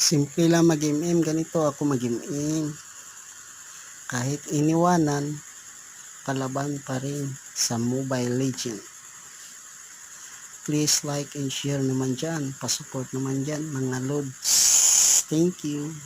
Simple lang mag-MM, ganito ako mag-MM. Kahit iniwanan, kalaban pa rin sa Mobile Legend. Please like and share naman dyan. Pasupport naman dyan mga lods. Thank you.